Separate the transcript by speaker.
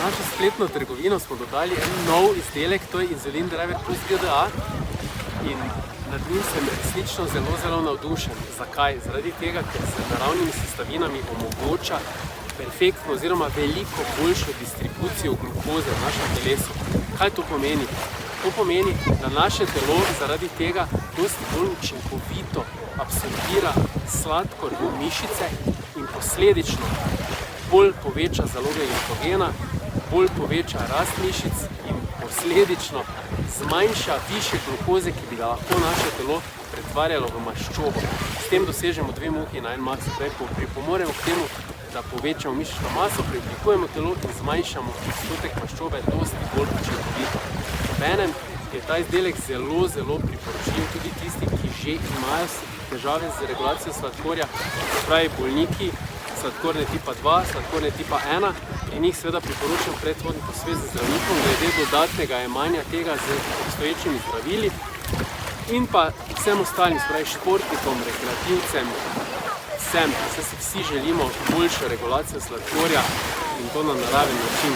Speaker 1: našo spletno trgovino smo dodali en nov izdelek, to je Insulin Driver Plus GDA. In nad njim sem resnično zelo navdušen. Zakaj? Zaradi tega, ker se naravnimi sestavinami omogoča perfektno oziroma veliko boljšo distribucijo glukoze v našem telesu. Kaj to pomeni? To pomeni, da naše telo zaradi tega dosti bolj učinkovito absorbira sladkor v mišice in posledično bolj poveča zaloge glukogena, bolj poveča rast mišic in posledično zmanjša višje glukoze, ki bi ga lahko naše telo pretvarjalo v maščobo. S tem dosežemo dve muhi na en mah, pripomoremo k temu, da povečamo mišično maso, preoblikujemo telo in zmanjšamo odstotek maščobe dosti bolj učinkovito. Obenem je ta izdelek zelo priporočljiv tudi tistim, ki že imajo težave z regulacijo sladkorja, se pravi bolniki sladkorne tipa 2, sladkorne tipa 1, in njih seveda priporočam predhodni posvet z zdravnikom glede dodatnega jemanja tega z obstoječimi zdravili in pa vsem ostalim, se pravi športnikom, rekreativcem, vsem, vsi želimo boljšo regulacijo sladkorja in to na naraven način.